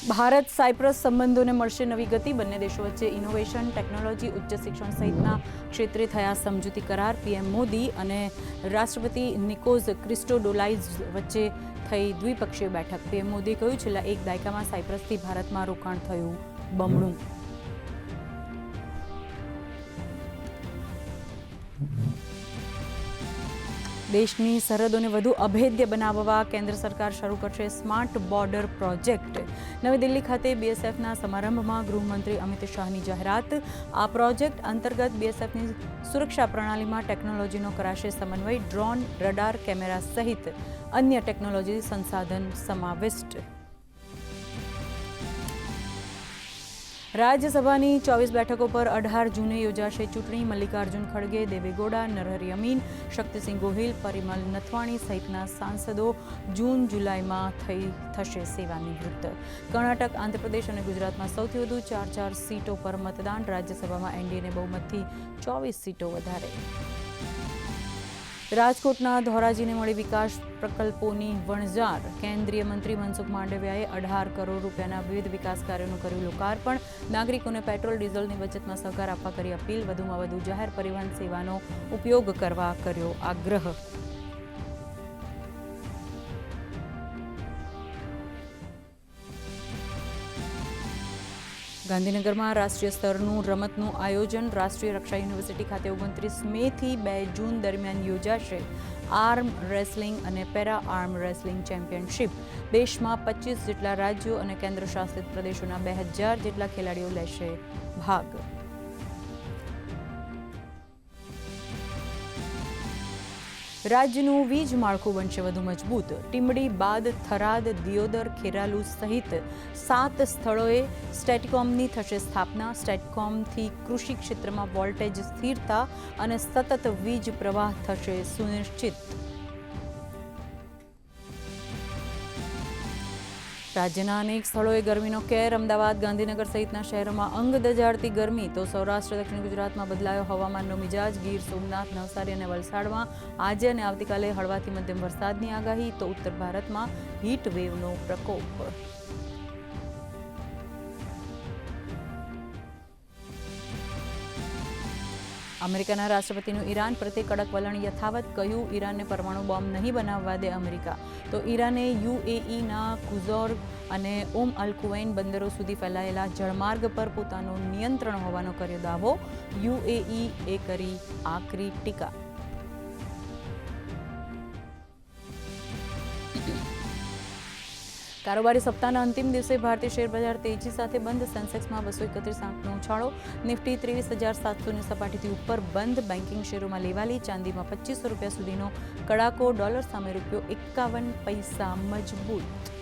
Bharat Cyprus સંબંધોને મળશે નવી ગતિ. બંને દેશો વચ્ચે ઇનોવેશન, ટેકનોલોજી, ઉચ્ચ શિક્ષણ સહિતના ક્ષેત્રે થયા સમજૂતી કરાર. પીએમ મોદી અને રાષ્ટ્રપતિ નિકોઝ ક્રિસ્ટોડોલાઇઝ વચ્ચે થઈ દ્વિપક્ષીય બેઠક. પીએમ મોદીએ કહ્યું, છેલ્લા એક દાયકામાં સાયપ્રસથી ભારતમાં રોકાણ થયું બમણું. દેશની સરહદોને વધુ અભેદ્ય બનાવવા કેન્દ્ર સરકાર શરૂ કરશે સ્માર્ટ બોર્ડર પ્રોજેક્ટ. નવી દિલ્હી ખાતે બીએસએફના સમારંભમાં ગૃહમંત્રી અમિત શાહની જાહેરાત. આ પ્રોજેક્ટ અંતર્ગત બીએસએફની સુરક્ષા પ્રણાલીમાં ટેકનોલોજીનો કરાશે સમન્વય. ડ્રોન, રડાર, કેમેરા સહિત અન્ય ટેકનોલોજી સંસાધન સમાવિષ્ટ. રાજ્યસભાની 24 બેઠકો પર 18 જૂને યોજાશે ચૂંટણી. મલ્લિકાર્જુન ખડગે, દેવેગૌડા, નરહરી અમીન, શક્તિસિંહ ગોહિલ, પરિમલ નથવાણી સહિતના સાંસદો જૂન-જુલાઈમાં થશે સેવાનિવૃત્ત. કર્ણાટક, આંધ્રપ્રદેશ અને ગુજરાતમાં સૌથી વધુ 4 સીટો પર મતદાન. રાજ્યસભામાં એનડીએને બહુમતથી 24 સીટો વધારે. રાજકોટના ધોરાજીને મળી વિકાસ પ્રકલ્પોની વણઝાર. કેન્દ્રીય મંત્રી મનસુખ માંડવિયાએ 18 કરોડ રૂપિયાના વિવિધ વિકાસ કાર્યોનું કર્યું લોકાર્પણ. નાગરિકોને પેટ્રોલ ડીઝલની બચતમાં સહકાર આપવા કરી અપીલ. વધુમાં વધુ જાહેર પરિવહન સેવાનો ઉપયોગ કરવા કર્યો આગ્રહ. ગાંધીનગરમાં રાષ્ટ્રીય સ્તરનું રમતનું આયોજન. રાષ્ટ્રીય રક્ષા યુનિવર્સિટી ખાતે 29 મેથી 2 જૂન દરમિયાન યોજાશે આર્મ રેસલિંગ અને પેરા આર્મ રેસલિંગ ચેમ્પિયનશિપ. દેશમાં 25 જેટલા રાજ્યો અને કેન્દ્રશાસિત પ્રદેશોના 2000 જેટલા ખેલાડીઓ લેશે ભાગ. રાજ્યનું વીજ માળખું બનશે વધુ મજબૂત. ટીમડી બાદ થરાદ, દિયોદર, ખેરાલુ સહિત 7 સ્થળોએ સ્ટેટકોમની થશે સ્થાપના. સ્ટેટકોમથી કૃષિ ક્ષેત્રમાં વોલ્ટેજ સ્થિરતા અને સતત વીજ પ્રવાહ થશે સુનિશ્ચિત. રાજ્યના અનેક સ્થળોએ ગરમીનો કેર. અમદાવાદ, ગાંધીનગર સહિતના શહેરોમાં અંગ દજાડતી ગરમી. તો સૌરાષ્ટ્ર, દક્ષિણ ગુજરાતમાં બદલાયો હવામાનનો મિજાજ. ગીર સોમનાથ, નવસારી અને વલસાડમાં આજે અને આવતીકાલે હળવાથી મધ્યમ વરસાદની આગાહી. તો ઉત્તર ભારતમાં હીટ વેવનો પ્રકોપ. અમેરિકાના રાષ્ટ્રપતિનું ઈરાન પ્રત્યે કડક વલણ યથાવત. કહ્યું, ઈરાનને પરમાણુ બોમ્બ નહીં બનાવવા દે અમેરિકા. તો ઈરાને યુએઈના કુઝોર અને અલ કુવૈન બંદરો સુધી ફેલાયેલા જળમાર્ગ પર પોતાનું નિયંત્રણ હોવાનો કર્યો દાવો. યુએઈએ કરી આકરી ટીકા. કારોબારી સપ્તાહના અંતિમ દિવસે ભારતીય શેર બજાર તેજી સાથે બંધ. સેન્સેક્સમાં 231 આંકનો ઉછાળો. નિફ્ટી 23,700ની સપાટીથી ઉપર બંધ. બેન્કિંગ શેરોમાં લેવાલી. ચાંદીમાં 2500 રૂપિયા સુધીનો કડાકો. ડોલર સામે રૂપિયો 51 પૈસા મજબૂત.